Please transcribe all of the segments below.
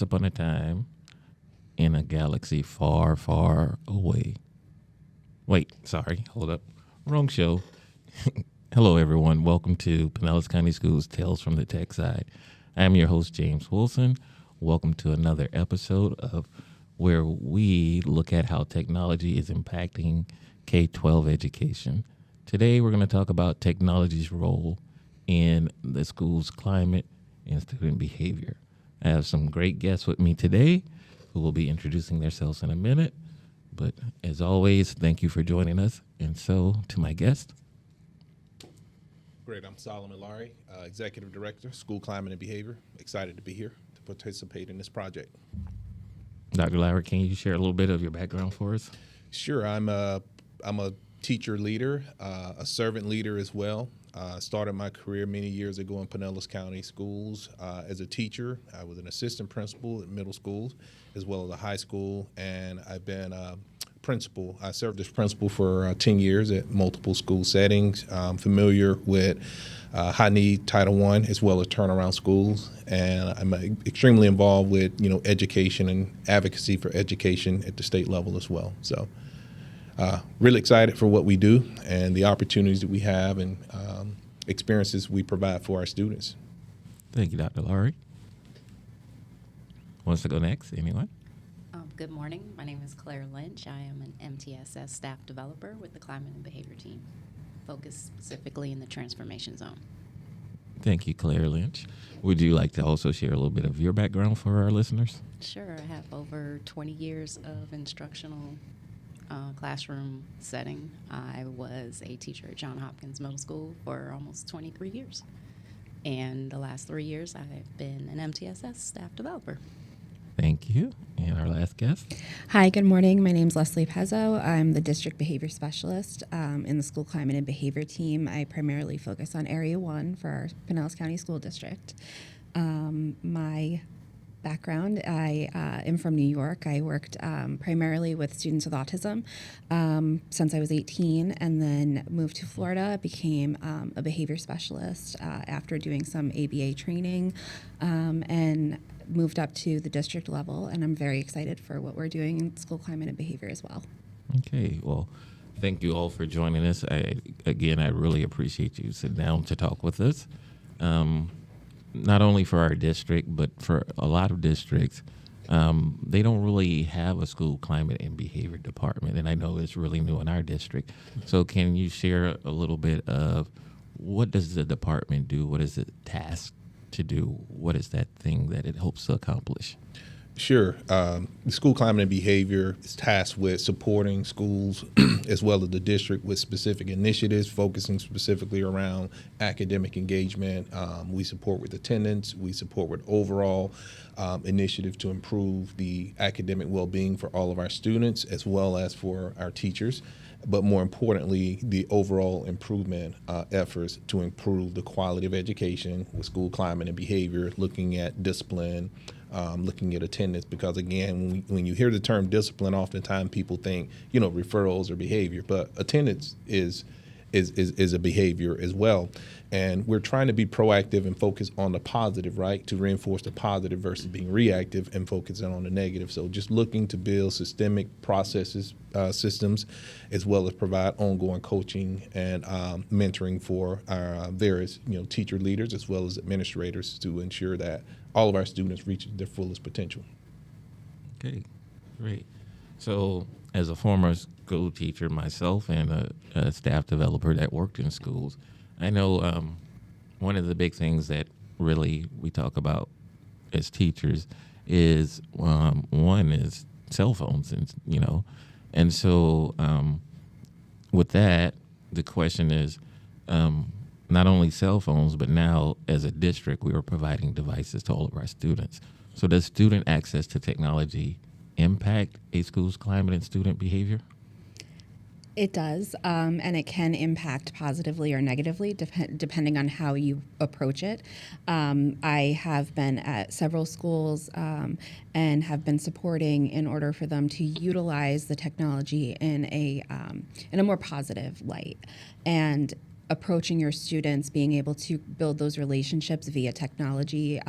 upon a time in a galaxy far, far away. Wait, sorry, hold up. Wrong show. Hello, everyone. Welcome to Pinellas County Schools Tales from the Tech Side. I am your host, James Wilson. Welcome to another episode of where we look at how technology is impacting K-12 education. Today, we're going to talk about technology's role in the school's climate and student behavior. I have some great guests with me today who will be introducing themselves in a minute. But as always, thank you for joining us. And so, to my guest. Great. I'm Solomon Laurie, Executive Director, School Climate and Behavior. Excited to be here to participate in this project. Dr. Laurie, can you share a little bit of your background for us? Sure. I'm a teacher leader, a servant leader as well. Started my career many years ago in Pinellas County Schools as a teacher. I was an assistant principal at middle schools as well as a high school, and I've been principal. I served as principal for 10 years at multiple school settings. I'm familiar with high need Title I as well as turnaround schools, and I'm extremely involved with education and advocacy for education at the state level as well. So really excited for what we do and the opportunities that we have and experiences we provide for our students. Thank you, Dr. Laurie. Wants to go next? Anyone? Good morning. My name is Claire Lynch. I am an MTSS staff developer with the Climate and Behavior team, focused specifically in the transformation zone. Thank you, Claire Lynch. Would you like to also share a little bit of your background for our listeners? Sure. I have over 20 years of instructional classroom setting. I was a teacher at Johns Hopkins Middle School for almost 23 years. And the last 3 years, I've been an MTSS staff developer. Thank you. And our last guest. Hi, good morning. My name is Leslie Pezzo. I'm the District Behavior Specialist in the School Climate and Behavior team. I primarily focus on Area 1 for our Pinellas County School District. My background, I am from New York. I worked primarily with students with autism since I was 18, and then moved to Florida, became a behavior specialist after doing some ABA training, and moved up to the district level, and I'm very excited for what we're doing in school climate and behavior as well. Okay, well, thank you all for joining us. I really appreciate you sitting down to talk with us. Not only for our district, but for a lot of districts, they don't really have a school climate and behavior department, and I know it's really new in our district. So can you share a little bit of what does the department do? What is it tasked to do? What is that thing that it hopes to accomplish? Sure. The School Climate and Behavior is tasked with supporting schools as well as the district with specific initiatives, focusing specifically around academic engagement. We support with attendance. We support with overall initiative to improve the academic well-being for all of our students as well as for our teachers. But more importantly, the overall improvement efforts to improve the quality of education with school climate and behavior, looking at discipline, looking at attendance, because again, when you hear the term discipline, oftentimes people think, referrals or behavior, but attendance is a behavior as well. And we're trying to be proactive and focus on the positive, right, to reinforce the positive versus being reactive and focusing on the negative. So just looking to build systemic processes, systems, as well as provide ongoing coaching and mentoring for our various, teacher leaders as well as administrators to ensure that all of our students reach their fullest potential. Okay, great. So as a former school teacher myself and a staff developer that worked in schools, I know one of the big things that really we talk about as teachers is one is cell phones, and so with that, the question is not only cell phones, but now as a district, we are providing devices to all of our students. So does student access to technology impact a school's climate and student behavior? It does, and it can impact positively or negatively depending on how you approach it. I have been at several schools and have been supporting in order for them to utilize the technology in a more positive light. And approaching your students, being able to build those relationships via technology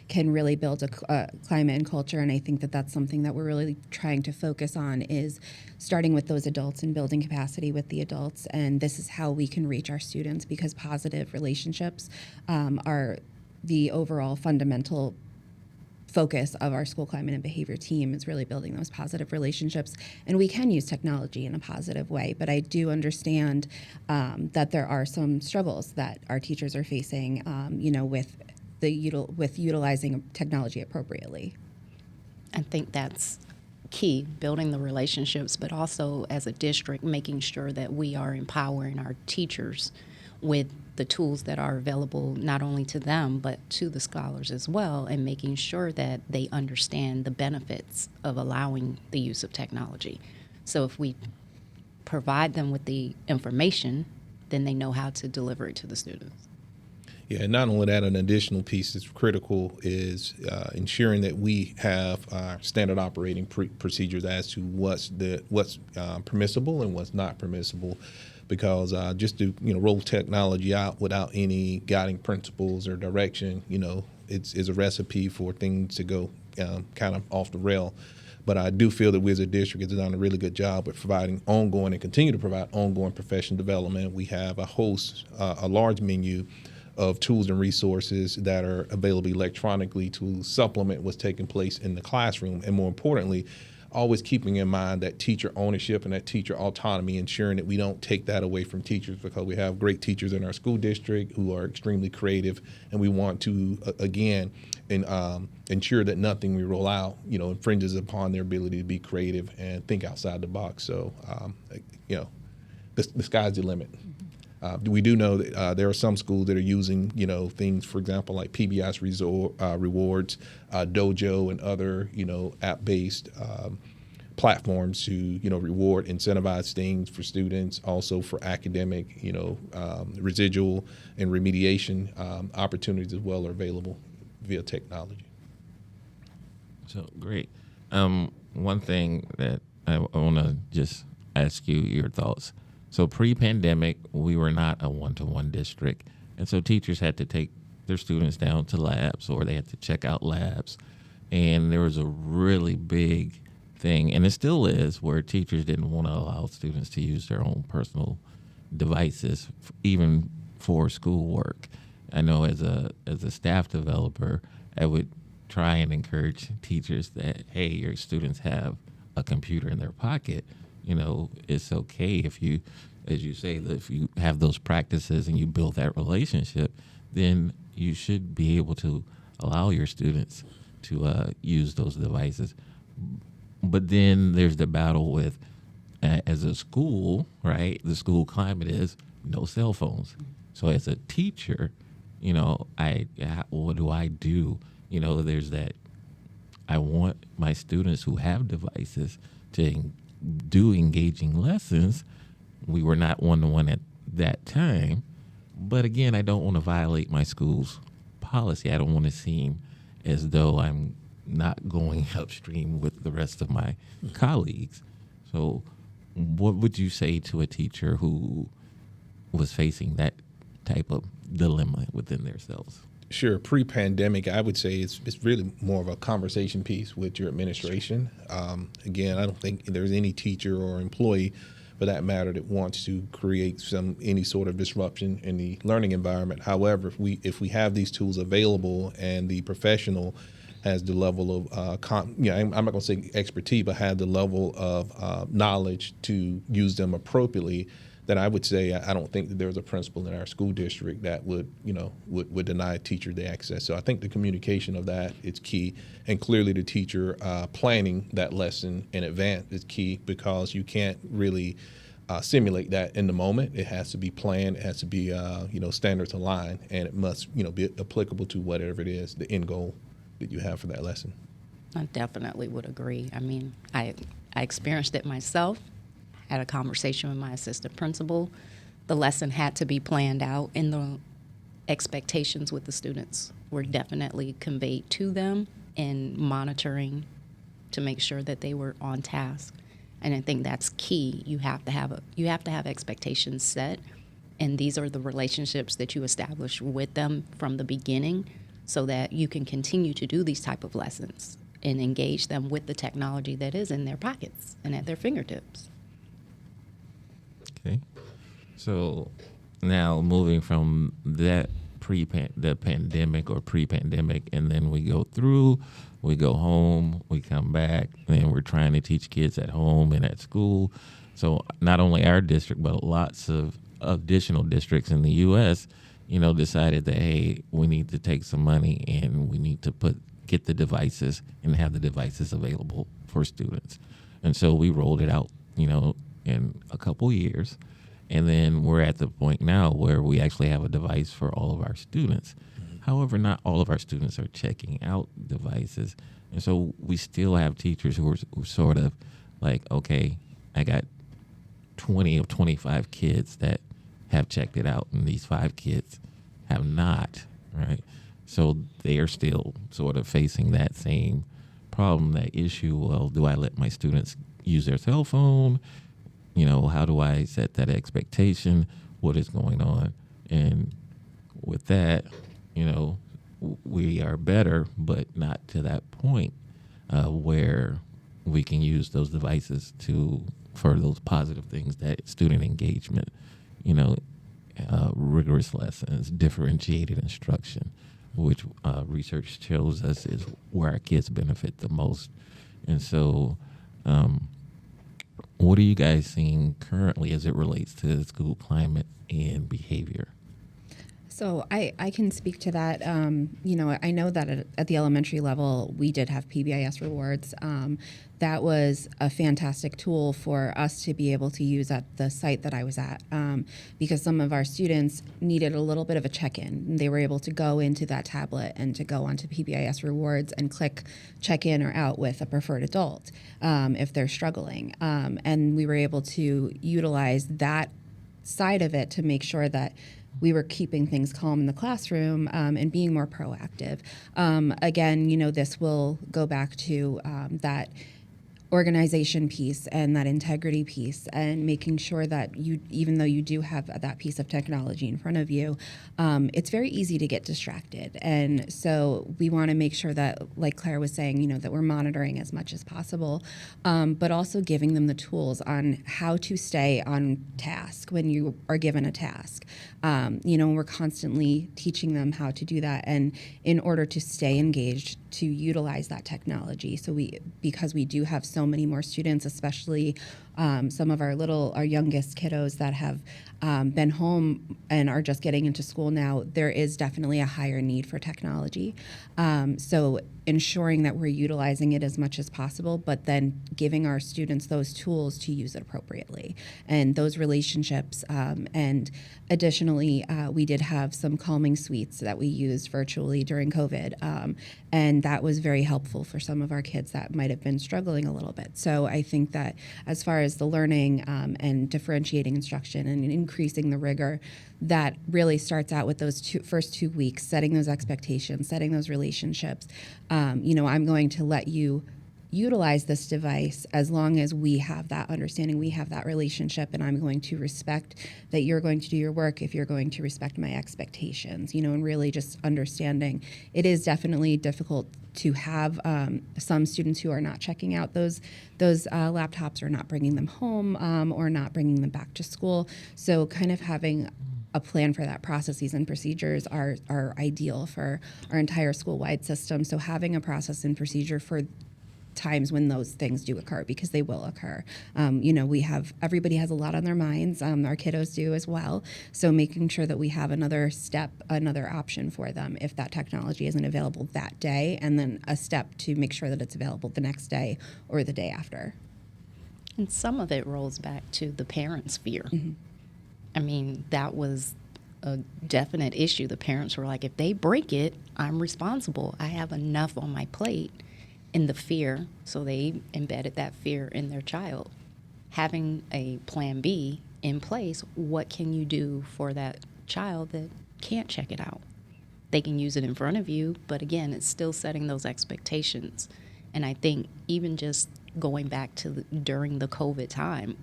can really build a climate and culture. And I think that that's something that we're really trying to focus on, is starting with those adults and building capacity with the adults. And this is how we can reach our students, because positive relationships are the overall fundamental focus of our school climate and behavior team, is really building those positive relationships. And we can use technology in a positive way, but I do understand that there are some struggles that our teachers are facing, with utilizing technology appropriately. I think that's key, building the relationships, but also as a district, making sure that we are empowering our teachers with the tools that are available not only to them but to the scholars as well, and making sure that they understand the benefits of allowing the use of technology. So if we provide them with the information, then they know how to deliver it to the students. Yeah, and not only that, an additional piece that's critical is ensuring that we have standard operating procedures as to what's permissible and what's not permissible. Because just to roll technology out without any guiding principles or direction, it's a recipe for things to go kind of off the rail. But I do feel that we as a district has done a really good job with providing ongoing and continue to provide ongoing professional development. We have a large menu of tools and resources that are available electronically to supplement what's taking place in the classroom, and more importantly, always keeping in mind that teacher ownership and that teacher autonomy, ensuring that we don't take that away from teachers, because we have great teachers in our school district who are extremely creative, and we want to, again, ensure that nothing we roll out, infringes upon their ability to be creative and think outside the box. So, the sky's the limit. We do know that there are some schools that are using, things, for example, like PBS rewards, Dojo, and other, app-based platforms to, reward, incentivize things for students, also for academic, residual and remediation opportunities as well are available via technology. So great. One thing that I want to just ask you your thoughts. So pre-pandemic, we were not a one-to-one district, and so teachers had to take their students down to labs, or they had to check out labs. And there was a really big thing, and it still is, where teachers didn't want to allow students to use their own personal devices, even for schoolwork. I know as a staff developer, I would try and encourage teachers that, hey, your students have a computer in their pocket. It's okay if you, as you say, that if you have those practices and you build that relationship, then you should be able to allow your students to use those devices. But then there's the battle with, as a school, right, the school climate is no cell phones. So as a teacher, what do I do? There's that, I want my students who have devices to do engaging lessons. We were not one-to-one at that time. But again, I don't want to violate my school's policy. I don't want to seem as though I'm not going upstream with the rest of my colleagues. So what would you say to a teacher who was facing that type of dilemma within themselves? Sure. Pre-pandemic, I would say it's really more of a conversation piece with your administration. Again, I don't think there's any teacher or employee, for that matter, that wants to create any sort of disruption in the learning environment. However, if we have these tools available and the professional has the level of, I'm not going to say expertise, but have the level of knowledge to use them appropriately, then I would say I don't think that there's a principal in our school district that would deny a teacher the access. So I think the communication of that is key, and clearly the teacher planning that lesson in advance is key, because you can't really simulate that in the moment. It has to be planned. It has to be standards aligned, and it must be applicable to whatever it is, the end goal that you have for that lesson. I definitely would agree. I mean, I experienced it myself. Had a conversation with my assistant principal. The lesson had to be planned out, and the expectations with the students were definitely conveyed to them, and monitoring to make sure that they were on task. And I think that's key. You have to have expectations set, And these are the relationships that you establish with them from the beginning so that you can continue to do these type of lessons and engage them with the technology that is in their pockets and at their fingertips. Okay. So now moving from that the pandemic or pre-pandemic, and then we go through, we go home, we come back, and we're trying to teach kids at home and at school. So not only our district, but lots of additional districts in the U.S., decided that, hey, we need to take some money and we need to get the devices and have the devices available for students. And so we rolled it out, in a couple years. And then we're at the point now where we actually have a device for all of our students. However, not all of our students are checking out devices. And so we still have teachers who are sort of like, okay, I got 20 of 25 kids that have checked it out, and these 5 kids have not, right? So they are still sort of facing that same problem, that issue. Well, do I let my students use their cell phone? How do I set that expectation? What is going on? And with that, we are better, but not to that point where we can use those devices for those positive things, that student engagement, rigorous lessons, differentiated instruction, which research shows us is where our kids benefit the most. And so, what are you guys seeing currently as it relates to school climate and behavior? So I can speak to that. I know that at the elementary level, we did have PBIS rewards. That was a fantastic tool for us to be able to use at the site that I was at, because some of our students needed a little bit of a check-in. They were able to go into that tablet and to go onto PBIS rewards and click check in or out with a preferred adult if they're struggling. And we were able to utilize that side of it to make sure that we were keeping things calm in the classroom and being more proactive. Again, this will go back to that organization piece and that integrity piece, and making sure that even though you do have that piece of technology in front of you, it's very easy to get distracted. And so we want to make sure that, like Claire was saying, that we're monitoring as much as possible, but also giving them the tools on how to stay on task when you are given a task. We're constantly teaching them how to do that, and in order to stay engaged, to utilize that technology. So because we do have so many more students, especially some of our youngest kiddos that have been home and are just getting into school now, there is definitely a higher need for technology. So ensuring that we're utilizing it as much as possible, but then giving our students those tools to use it appropriately and those relationships. And additionally, we did have some calming suites that we used virtually during COVID. And that was very helpful for some of our kids that might have been struggling a little bit. So I think that as far as the learning and differentiating instruction and increasing the rigor, that really starts out with those first 2 weeks, setting those expectations, setting those relationships. I'm going to let you utilize this device as long as we have that understanding, we have that relationship, and I'm going to respect that you're going to do your work if you're going to respect my expectations, and really just understanding it is definitely difficult to have some students who are not checking out those laptops or not bringing them home or not bringing them back to school. So kind of having a plan for that, processes and procedures are ideal for our entire school-wide system. So having a process and procedure for times when those things do occur, because they will occur. Everybody has a lot on their minds. Our kiddos do as well. So making sure that we have another step, another option for them if that technology isn't available that day, and then a step to make sure that it's available the next day or the day after. And some of it rolls back to the parents' fear. Mm-hmm. I mean, that was a definite issue. The parents were like, if they break it, I'm responsible. I have enough on my plate. In the fear, so they embedded that fear in their child. Having a plan B in place, what can you do for that child that can't check it out? They can use it in front of you, but again, it's still setting those expectations. And I think even just going back to during the COVID time,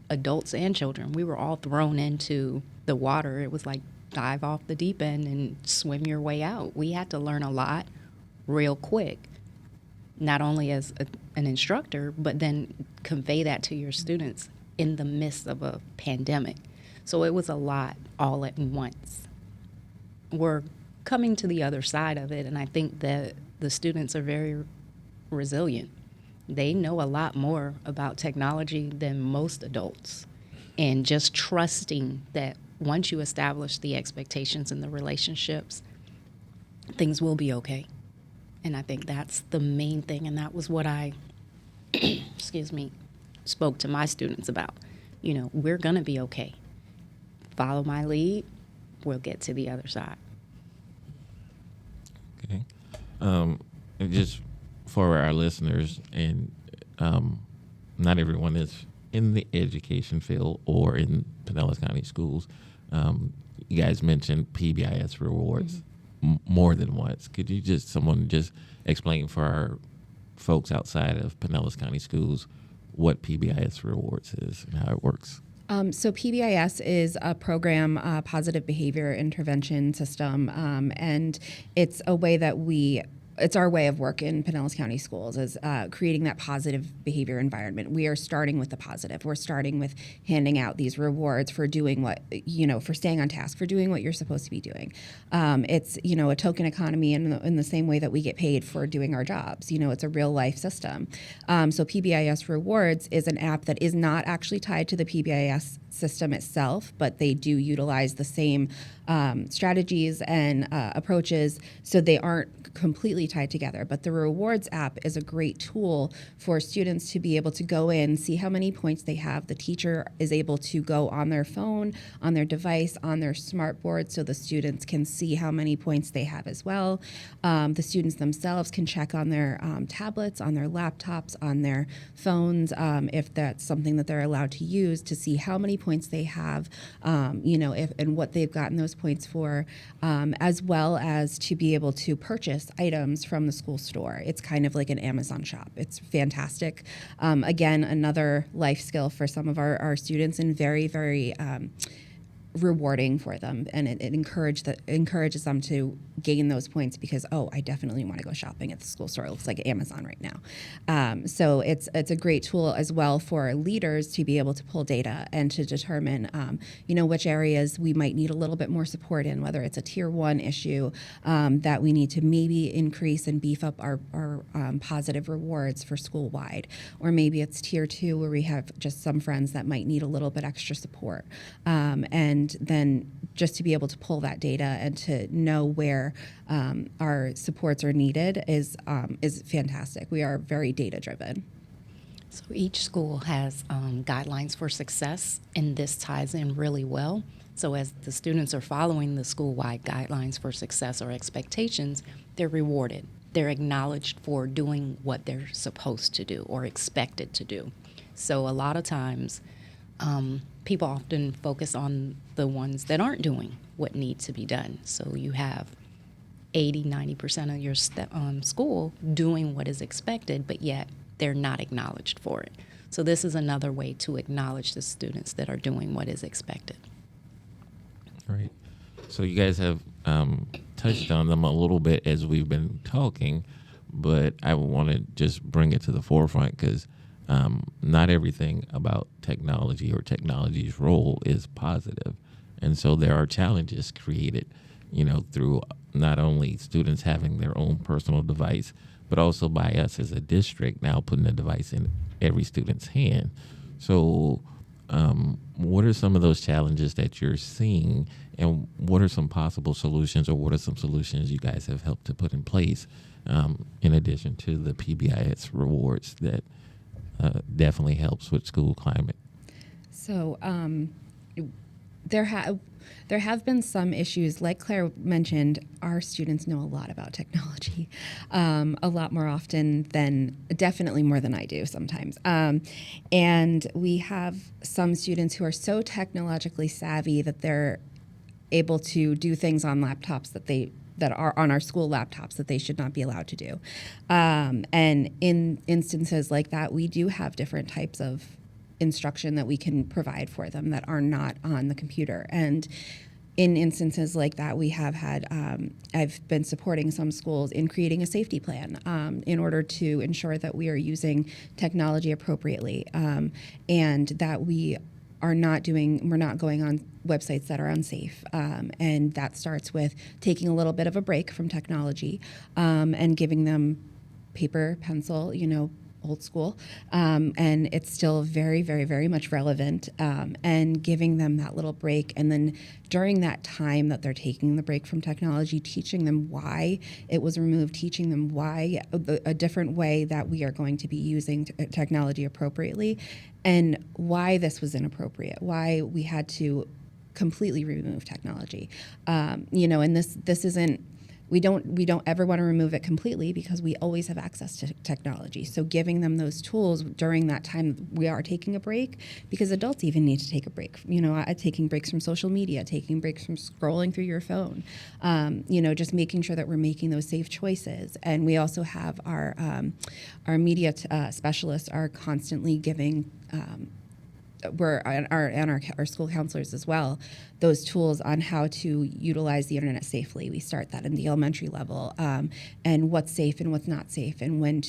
adults and children. We were all thrown into the water. It was like dive off the deep end and swim your way out. We had to learn a lot real quick, not only as an instructor, but then convey that to your students in the midst of a pandemic. So it was a lot all at once. We're coming to the other side of it, and I think that the students are very resilient. They know a lot more about technology than most adults. And just trusting that once you establish the expectations and the relationships, things will be okay. And I think that's the main thing, and that was what I, excuse me, spoke to my students about. You know, we're going to be okay. Follow my lead, we'll get to the other side. Okay. And just for our listeners, and not everyone is in the education field or in Pinellas County Schools. You guys mentioned PBIS rewards more than once. Could you someone explain for our folks outside of Pinellas County Schools what PBIS rewards is and how it works? So PBIS is a program, positive behavior intervention system, and it's a way that it's our way of work in Pinellas County Schools is creating that positive behavior environment. We are starting with the positive. We're starting with handing out these rewards for doing for staying on task, for doing what you're supposed to be doing. It's, a token economy in the same way that we get paid for doing our jobs. It's a real life system. So PBIS Rewards is an app that is not actually tied to the PBIS system itself, but they do utilize the same strategies and approaches, so they aren't completely tied together. But the Rewards app is a great tool for students to be able to go in, see how many points they have. The teacher is able to go on their phone, on their device, on their smart board, so the students can see how many points they have as well. The students themselves can check on their tablets, on their laptops, on their phones, if that's something that they're allowed to use, to see how many points they have, and what they've gotten those points for, as well as to be able to purchase items from the school store. It's kind of like an Amazon shop. It's fantastic. Again, another life skill for some of our students, and very, very rewarding for them, and it encourages them to gain those points because, I definitely want to go shopping at the school store. It looks like Amazon right now. So it's a great tool as well for leaders to be able to pull data and to determine which areas we might need a little bit more support in, whether it's a tier 1 issue that we need to maybe increase and beef up our positive rewards for school wide, or maybe it's tier 2 where we have just some friends that might need a little bit extra support, and then just to be able to pull that data and to know where our supports are needed is fantastic. We are very data driven. So each school has guidelines for success, and this ties in really well. So as the students are following the school-wide guidelines for success or expectations, they're rewarded. They're acknowledged for doing what they're supposed to do or expected to do. So a lot of times, people often focus on the ones that aren't doing what needs to be done. So you have 80-90% of your school doing what is expected, but yet they're not acknowledged for it. So this is another way to acknowledge the students that are doing what is expected. Right. So you guys have touched on them a little bit as we've been talking, but I want to just bring it to the forefront because not everything about technology or technology's role is positive. And so there are challenges created, through not only students having their own personal device, but also by us as a district now putting a device in every student's hand. So what are some of those challenges that you're seeing, and what are some possible solutions, or what are some solutions you guys have helped to put in place in addition to the PBIS rewards that definitely helps with school climate? So there have been some issues. Like Claire mentioned, our students know a lot about technology, a lot more often than, definitely more than I do sometimes. And we have some students who are so technologically savvy that they're able to do things on laptops that are on our school laptops that they should not be allowed to do. And in instances like that, we do have different types of instruction that we can provide for them that are not on the computer. And in instances like that, we have had, I've been supporting some schools in creating a safety plan in order to ensure that we are using technology appropriately and that we're not going on websites that are unsafe. And that starts with taking a little bit of a break from technology and giving them paper, pencil, old school, and it's still very, very, very much relevant, and giving them that little break. And then during that time that they're taking the break from technology, teaching them why it was removed, teaching them why a different way that we are going to be using technology appropriately, and why this was inappropriate, why we had to completely remove technology. And this isn't, we don't ever want to remove it completely because we always have access to technology. So giving them those tools during that time we are taking a break, because adults even need to take a break. Taking breaks from social media, taking breaks from scrolling through your phone. Just making sure that we're making those safe choices. And we also have our media specialists are constantly giving. Our school counselors as well, those tools on how to utilize the internet safely. We start that in the elementary level, and what's safe and what's not safe, and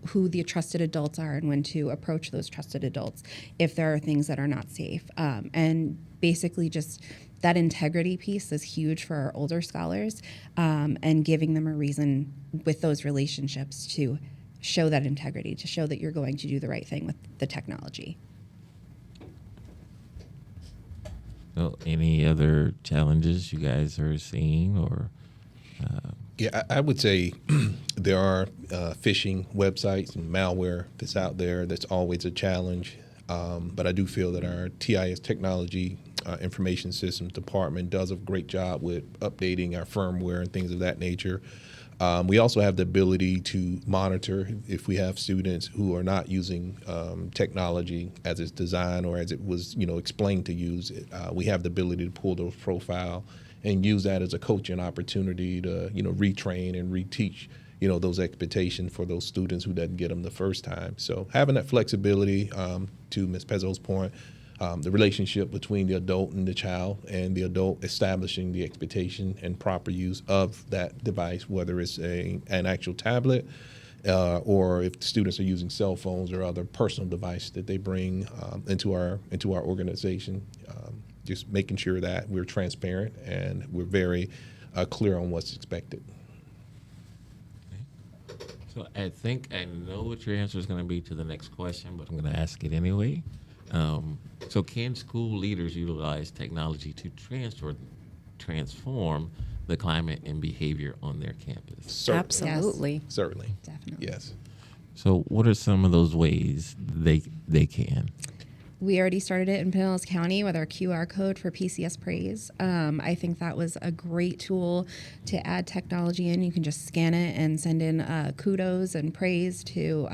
who the trusted adults are, and when to approach those trusted adults if there are things that are not safe. And basically just that integrity piece is huge for our older scholars, and giving them a reason with those relationships to show that integrity, to show that you're going to do the right thing with the technology. So, any other challenges you guys are seeing, or? Yeah, I would say there are phishing websites and malware that's out there that's always a challenge. But I do feel that our TIS Technology Information Systems Department does a great job with updating our firmware and things of that nature. We also have the ability to monitor if we have students who are not using technology as it's designed or as it was, explained to use it. We have the ability to pull those profile and use that as a coaching opportunity to, retrain and reteach, those expectations for those students who didn't get them the first time. So having that flexibility, to Ms. Pezzo's point, the relationship between the adult and the child, and the adult establishing the expectation and proper use of that device, whether it's an actual tablet or if the students are using cell phones or other personal device that they bring into our organization. Just making sure that we're transparent and we're very clear on what's expected. So I think I know what your answer is going to be to the next question, but I'm going to ask it anyway. So can school leaders utilize technology to transform the climate and behavior on their campus? Certainly. Absolutely. Certainly. Definitely. Yes. So what are some of those ways they can? We already started it in Pinellas County with our QR code for PCS Praise. I think that was a great tool to add technology in. You can just scan it and send in kudos and praise to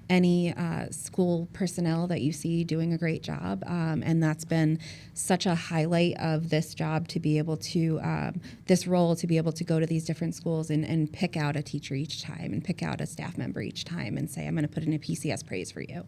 any school personnel that you see doing a great job. And that's been such a highlight of this job, to be able to, this role, to be able to go to these different schools and pick out a teacher each time and pick out a staff member each time and say, I'm going to put in a PCS Praise for you.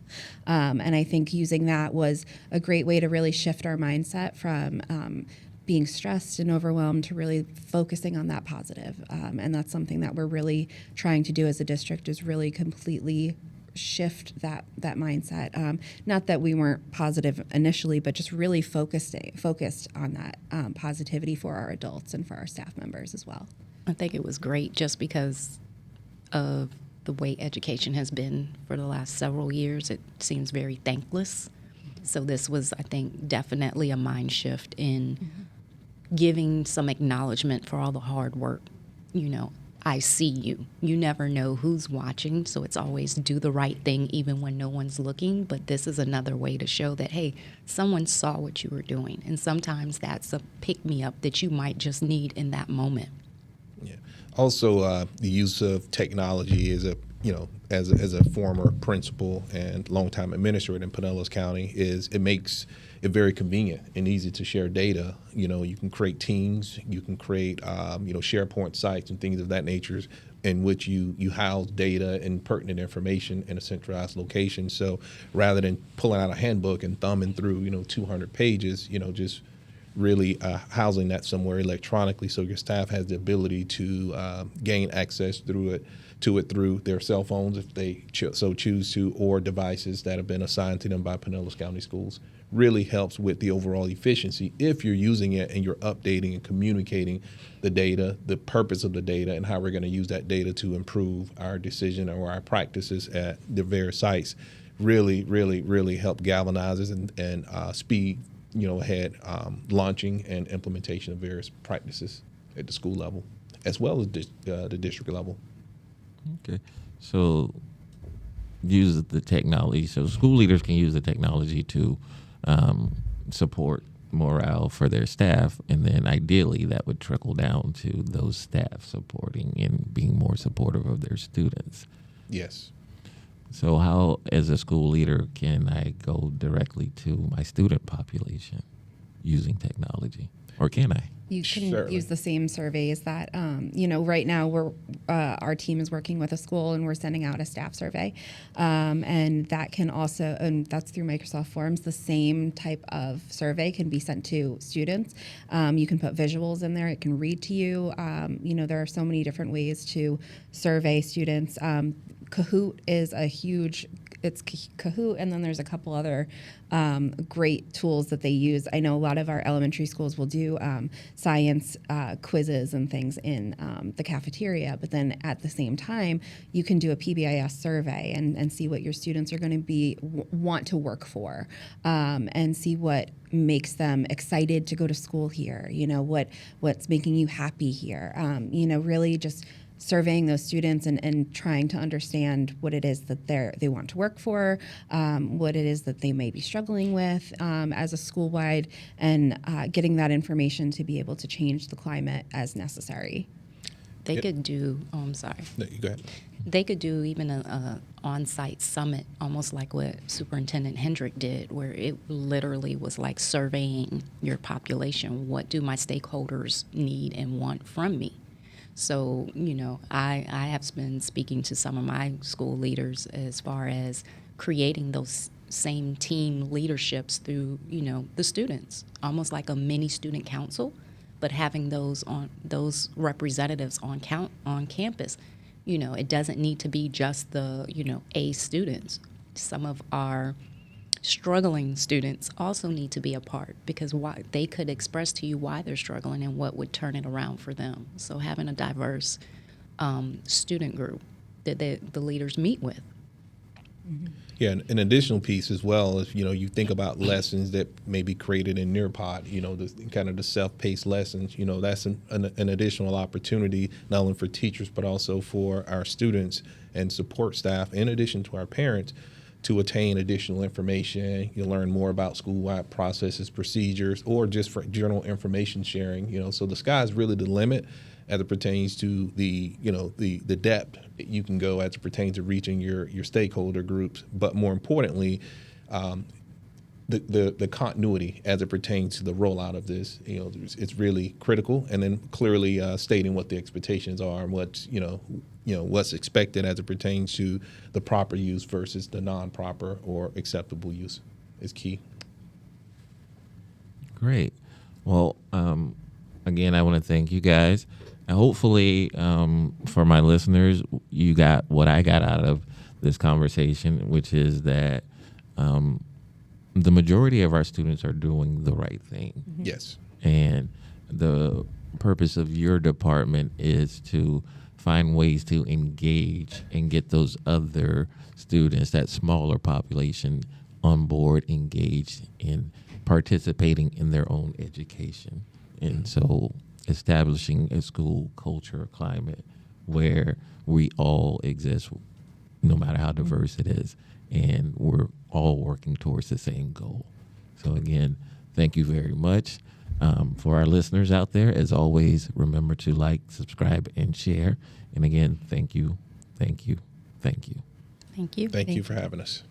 And I think using that was a great way to really shift our mindset from being stressed and overwhelmed to really focusing on that positive. And that's something that we're really trying to do as a district, is really completely shift that mindset. Not that we weren't positive initially, but just really focused on that positivity for our adults and for our staff members as well. I think it was great just because of the way education has been for the last several years. It seems very thankless. So this was, I think, definitely a mind shift in giving some acknowledgement for all the hard work. I see you. You never know who's watching, so it's always do the right thing even when no one's looking. But this is another way to show that, hey, someone saw what you were doing. And sometimes that's a pick-me-up that you might just need in that moment. Yeah. Also, the use of technology is as a former principal and longtime administrator in Pinellas County, it makes it very convenient and easy to share data. You can create teams, you can create SharePoint sites and things of that nature in which you house data and pertinent information in a centralized location. So rather than pulling out a handbook and thumbing through 200 pages, just really housing that somewhere electronically, so your staff has the ability to gain access to it through their cell phones if they so choose to, or devices that have been assigned to them by Pinellas County Schools. Really helps with the overall efficiency if you're using it and you're updating and communicating the data, the purpose of the data, and how we're going to use that data to improve our decision or our practices at the various sites. Really, really, really help galvanize us and speed ahead launching and implementation of various practices at the school level as well as the district level. Okay, so use the technology. So school leaders can use the technology to support morale for their staff, and then ideally that would trickle down to those staff supporting and being more supportive of their students. Yes. So how, as a school leader, can I go directly to my student population using technology, or can I? You can Certainly. use the same surveys that, right now our team is working with a school and we're sending out a staff survey. And that can also, and that's through Microsoft Forms, the same type of survey can be sent to students. You can put visuals in there. It can read to you. There are so many different ways to survey students. Kahoot is it's Kahoot, and then there's a couple other great tools that they use. I know a lot of our elementary schools will do science quizzes and things in the cafeteria, but then at the same time, you can do a PBIS survey and see what your students are going to want to work for, and see what makes them excited to go to school here. What's making you happy here. Really just surveying those students and trying to understand what it is that they want to work for, what it is that they may be struggling with as a school-wide, and getting that information to be able to change the climate as necessary. They could do, I'm sorry. No, you go ahead. They could do even a on-site summit, almost like what Superintendent Hendrick did, where it literally was like surveying your population. What do my stakeholders need and want from me? So, I have been speaking to some of my school leaders as far as creating those same team leaderships through, the students, almost like a mini student council, but having those representatives on campus. It doesn't need to be just the, A students. Some of our struggling students also need to be a part, because they could express to you why they're struggling and what would turn it around for them. So having a diverse student group that the leaders meet with. Mm-hmm. Yeah, an additional piece as well is, you think about lessons that may be created in Nearpod, the kind of the self-paced lessons, that's an additional opportunity, not only for teachers, but also for our students and support staff, in addition to our parents, to attain additional information. You learn more about school-wide processes, procedures, or just for general information sharing. So the sky's really the limit as it pertains to the depth that you can go as it pertains to reaching your stakeholder groups. But more importantly, the continuity as it pertains to the rollout of this. It's really critical, and then clearly stating what the expectations are and what's what's expected as it pertains to the proper use versus the non-proper or acceptable use is key. Great. Well, again, I want to thank you guys. And hopefully, for my listeners, you got what I got out of this conversation, which is that the majority of our students are doing the right thing. Mm-hmm. Yes. And the purpose of your department is to find ways to engage and get those other students, that smaller population, on board, engaged in participating in their own education. And so establishing a school culture, climate where we all exist, no matter how diverse it is, and we're all working towards the same goal. So again, thank you very much. For our listeners out there, as always, remember to like, subscribe, and share. And again, thank you, thank you, thank you. Thank you. Thank you for having us.